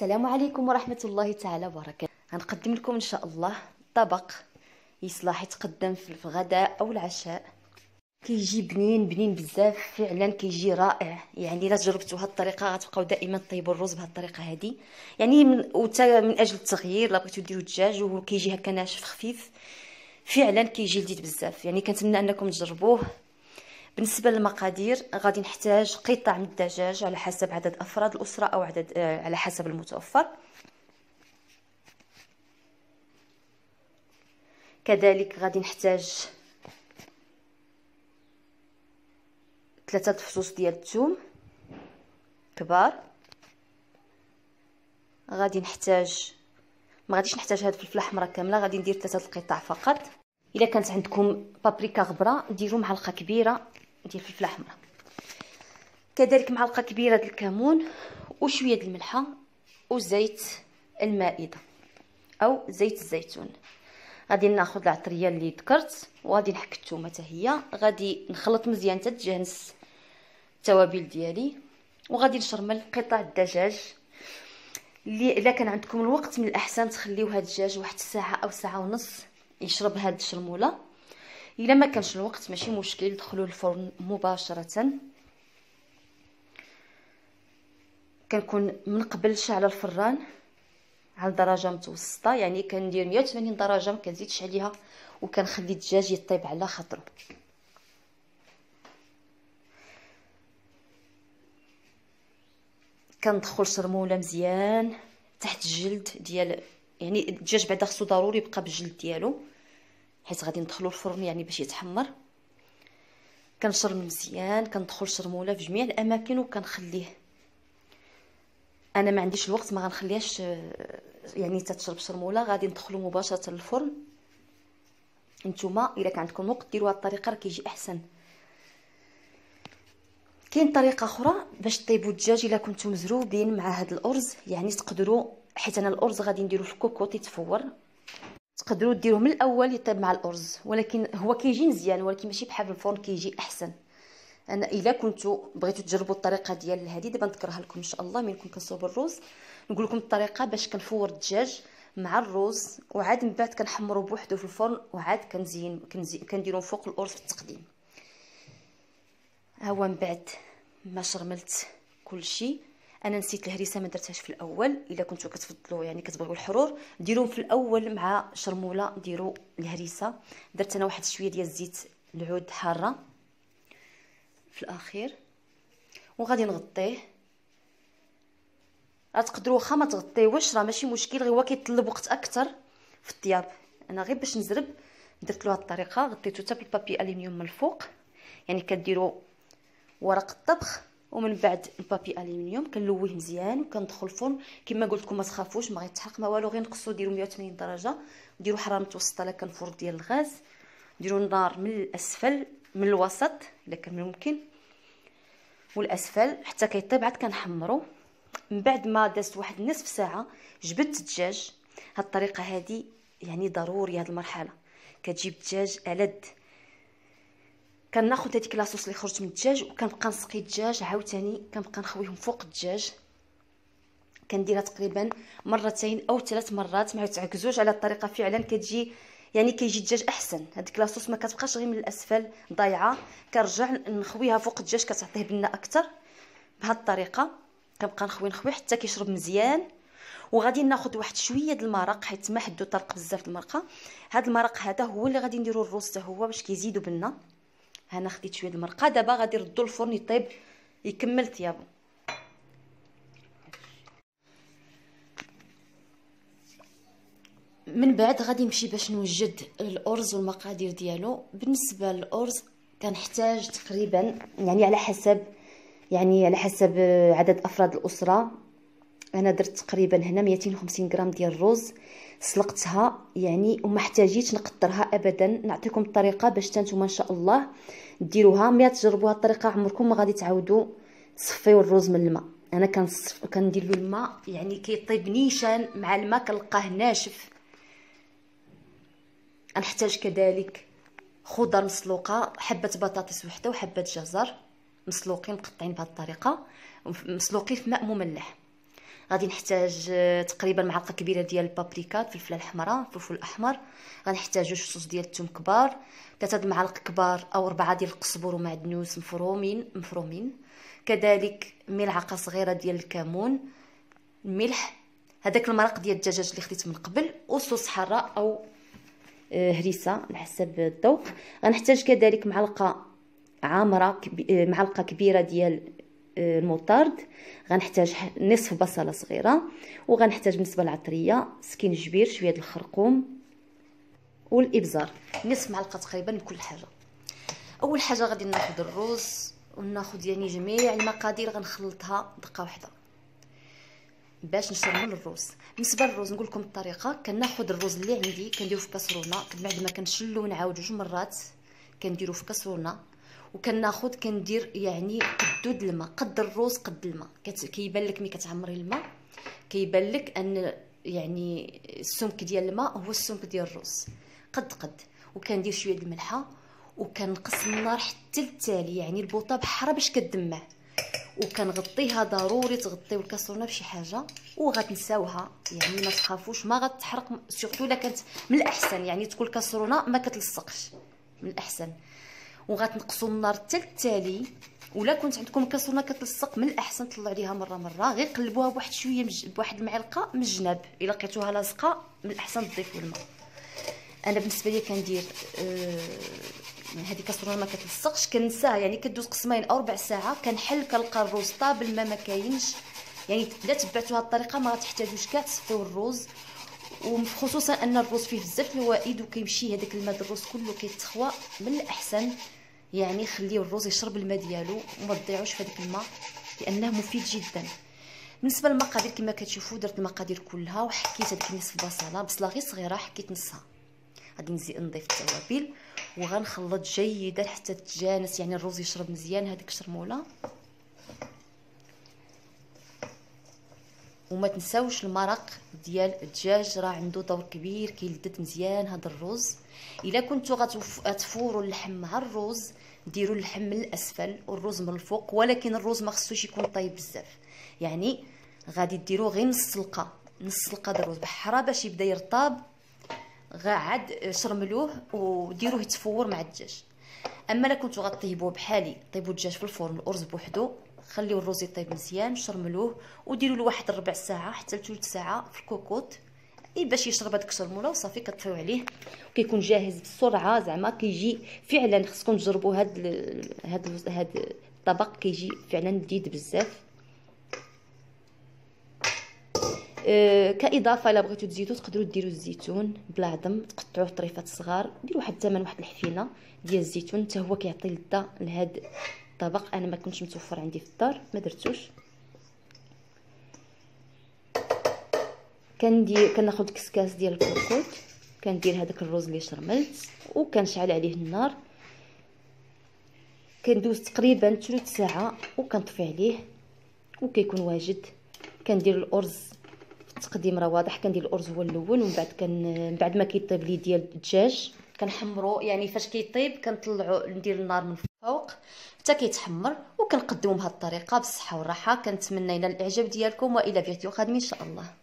السلام عليكم ورحمة الله تعالى وبركاته. غنقدم لكم ان شاء الله طبق يصلح يتقدم في الغداء او العشاء. كيجي بنين بزاف، فعلا كيجي رائع. يعني الا جربتوا هاد الطريقه غتبقاو دائما طيبوا الرز بهاد الطريقه هذه. يعني من اجل التغيير، لا بغيتو ديروا الدجاج وكيجي هكا ناشف خفيف، فعلا كيجي لذيذ بزاف. يعني كنتمنى انكم تجربوه. بالنسبه للمقادير غادي نحتاج قطع من الدجاج على حسب عدد افراد الاسره او عدد على حسب المتوفر. كذلك غادي نحتاج 3 فصوص ديال الثوم كبار. غادي نحتاج، ما غاديش نحتاج هاد الفلفله حمراء كامله، غادي ندير 3 القطع فقط. الا كانت عندكم بابريكا غبره ديروا معلقه كبيره ديال الفلفله حمراء. كذلك معلقه كبيره ديال الكمون وشويه ديال الملحه وزيت المائده او زيت الزيتون. غادي ناخذ العطريه اللي ذكرت وغادي نحك الثومه حتى هي. غادي نخلط مزيان حتى تجانس التوابل ديالي، وغادي نشرمل قطع الدجاج اللي الا كان عندكم الوقت من الاحسن تخليو هاد الدجاج واحد الساعه او ساعه ونص يشرب هاد الشرموله. الا ما كانش الوقت ماشي مشكل، دخلوا الفرن مباشره. كنكون من قبل شاعله الفران على درجه متوسطه، يعني كندير 180 درجه، ما كنزيدش عليها، وكنخلي الدجاج يطيب على خاطرو. كندخل شرموله مزيان تحت الجلد ديال، يعني الدجاج بعدا خصو ضروري يبقى بالجلد ديالو حيت غادي ندخلو الفرن يعني باش يتحمر. كنشرم مزيان، كندخل شرموله في جميع الاماكن وكنخليه. انا ما عنديش الوقت ما غنخليهاش يعني تتشرب شرموله، غادي ندخلو مباشره للفرن. نتوما الا كان عندكم وقت ديروا هاد الطريقه راه كيجي احسن. كاين طريقه اخرى باش طيبوا الدجاج الا كنتم مزروبين مع هاد الارز، يعني تقدروا، حيت انا الارز غادي نديرو في الكوكوط يتفور، تقدروا ديروه من الاول يطيب مع الارز، ولكن هو كيجي مزيان ولكن ماشي بحال في الفرن كيجي احسن. انا الا كنتو بغيتو تجربوا الطريقه ديال هذه دابا نذكرها لكم ان شاء الله. من كنت كنصوب الرز نقول لكم الطريقه باش كنفور الدجاج مع الرز، وعاد من بعد كنحمرو بوحدو في الفرن، وعاد كنديرو فوق الارز في التقديم. ها هو من بعد ما شرملت كلشي. انا نسيت الهريسه ما درتهاش في الاول. الا كنتو كتفضلوا يعني كتبغيو الحرور ديروهم في الاول مع شرموله، ديروا الهريسه. درت انا واحد شويه ديال الزيت العود حاره في الاخير، وغادي نغطيه. غتقدروا واخا ما تغطيوش راه ماشي مشكل، غير هو كيطلب وقت اكثر في الطياب. انا غير باش نزرب درت له هاد الطريقه، غطيته حتى بالبابي الومنيوم من الفوق. يعني كديروا ورق الطبخ ومن بعد البابي الومنيوم كنلويه مزيان وكندخل الفرن. كما قلت لكم ما تخافوش ما غيتحرق ما والو، غير نقصوا ديروا 180 درجه وديروا حراره متوسطه. لا كنفور ديال الغاز ديروا النار من الاسفل من الوسط الا كان ممكن والاسفل حتى كيطيب. عاد كنحمروا. من بعد ما دازت واحد نصف ساعه جبدت الدجاج. هاد الطريقه هذه يعني ضروري هاد المرحله. كتجيب الدجاج ألد. كناخذ هذيك لاصوص اللي خرجت من الدجاج وكنبقى نسقي الدجاج عاوتاني، كنبقى نخويهم فوق الدجاج. كنديرها تقريبا مرتين او 3 مرات، ما تعكزوش على الطريقه. فعلا كتجي يعني كيجي الدجاج احسن. هذيك لاصوص ما كتبقاش غير من الاسفل ضايعه، كنرجع نخويها فوق الدجاج كتعطيه بنه اكثر. بهذه الطريقه كنبقى نخوي حتى كيشرب مزيان. وغادي ناخذ واحد شويه د المرق حيت ما حدو طرق بزاف د المرقه. هذا المرق هذا هو اللي غادي نديرو الرز حتى هو باش كيزيدو بنه. انا خديت شويه د المرقه، دابا غادي نردو الفرن يطيب يكمل طيابو. من بعد غادي نمشي باش نوجد الارز والمقادير ديالو. بالنسبه للارز كنحتاج تقريبا يعني على حسب عدد افراد الاسره. انا درت تقريبا هنا 250 غرام ديال الرز، سلقتها يعني وما احتاجيتش نقطرها ابدا. نعطيكم الطريقه باش نتوما ان شاء الله ديروها. ما تجربوها الطريقه عمركم ما غادي تعاودوا تصفيو الرز من الماء. انا كندير له الماء يعني كيطيب نيشان مع الماء كنلقاه ناشف. نحتاج كذلك خضر مسلوقه، حبه بطاطس وحده وحبه جزر مسلوقين مقطعين بهذه الطريقه، مسلوقين في ماء مملح. غادي نحتاج تقريبا معلقه كبيره ديال البابريكا، الفلفله الحمراء، الفلفل الاحمر. غنحتاج 2 فصوص ديال الثوم كبار، 3 المعالق كبار او 4 ديال القزبر ومعدنوس مفرومين، كذلك ملعقه صغيره ديال الكمون، الملح، هذاك المرق ديال الدجاج اللي خديت من قبل، وصوص حاره او هريسه على حسب الذوق. غنحتاج كذلك معلقه عامره معلقه كبيره ديال المطارد. غنحتاج نصف بصله صغيره، وغنحتاج بالنسبه للعطريه سكينجبير، شويه د الخرقوم والابزار، نصف معلقه تقريبا من كل حاجه. اول حاجه غادي ناخذ الرز وناخذ يعني جميع المقادير غنخلطها دقه واحده باش نشرمل الرز. بالنسبه للرز نقول لكم الطريقه. كناخذ الرز اللي عندي كنديرو في كاسرونه، بعد ما كنشلو ونعاود 2 مرات كنديرو في كاسرونه، وكناخذ كندير يعني قدود الماء، قد الرز قد الماء. كيبان لك ملي كتعمري الماء كيبان لك ان يعني السمك ديال الماء هو السمك ديال الرز، قد وكندير شويه د الملحه، وكنقص النار حتى للتالي، يعني البوطه بحره باش كدمع، وكنغطيها. ضروري تغطيو الكاسرونه بشي حاجه وغتنساوها، يعني ما تخافوش ما غتحرق، سورتو الا كانت من الاحسن يعني تكون الكاسرونه ما كتلصقش، من الاحسن. وغتنقصوا النار حتى للتالي، ولا كنت عندكم الكاسرونه كتلصق من الاحسن طلعوا عليها مره غير قلبوها بواحد شويه بواحد المعلقه من الجناب. الا لقيتوها لاصقه من الاحسن تضيفوا الماء. انا بالنسبه لي كندير هذه الكاسرونه ما كتلصقش، كنساها يعني كدوز قسمين او 4 ساعات، كنحل كنلقى الرز طاب الماء ما كاينش. يعني الا تبعتوا هذه الطريقه ما غتحتاجوش كاع تصفيو الرز، وخصوصا ان الرز فيه بزاف الفوائد وكيمشي هذاك الماء د الرز كله كيتخوى. من الاحسن يعني خليو الرز يشرب الماء ديالو وما تضيعوش في هذاك الماء لانه مفيد جدا. بالنسبه للمقادير كما كتشوفوا درت المقادير كلها، وحكيت هذيك نصف بصله غير صغيره حكيت نصها. غادي نضيف التوابل وغنخلط جيدا حتى تتجانس، يعني الرز يشرب مزيان هذيك الشرموله. وما تنساوش المرق ديال الدجاج راه عنده دور كبير كيلذذ مزيان هذا الرز. الا كنتو غتفوروا اللحم مع الرز ديروا اللحم من الاسفل والرز من الفوق، ولكن الرز ما خصوش يكون طايب بزاف، يعني غادي ديروه غير نص سلقه ديال الرز بحرا باش يبدا يرطاب. عاد شرملوه وديروه يتفور مع الدجاج. اما الا كنتو غطيبوه بحالي طيبوا الدجاج في الفرن الارز بوحدو، خليو الرز يطيب مزيان، شرملوه وديروا له واحد ربع ساعه حتى لثلث ساعه في الكوكوط باش يشرب هذيك الشرموله، وصافي كطفيو عليه وكيكون جاهز بسرعه. زعما كيجي فعلا، خصكم تجربوا هاد الطبق كيجي فعلا لذيذ بزاف. كاضافه الا بغيتو تزيدوا تقدروا ديروا الزيتون بلا عظم، تقطعوه طريفات صغار، ديروا واحد الثمن واحد الحفينه ديال الزيتون حتى هو كيعطي لذه لهاد الطبق. انا ما كنتش متوفر عندي في الدار ما درتوش. كناخذ كسكاس ديال الكركوط، كندير هذاك الرز اللي شرملت وكنشعل عليه النار، كندوز تقريبا ثلث ساعه وكنطفي عليه وكيكون واجد. كندير الارز التقديم راه واضح، كندير الارز هو الاول، ومن بعد ما كيطيب لي ديال الدجاج كنحمرو، يعني فاش كيطيب كنطلعو ندير النار من الفوق حتى كيتحمر، وكنقدمو بهذه الطريقه بالصحه والراحه. كنتمنى ينال الاعجاب ديالكم، والى فيديو قادم ان شاء الله.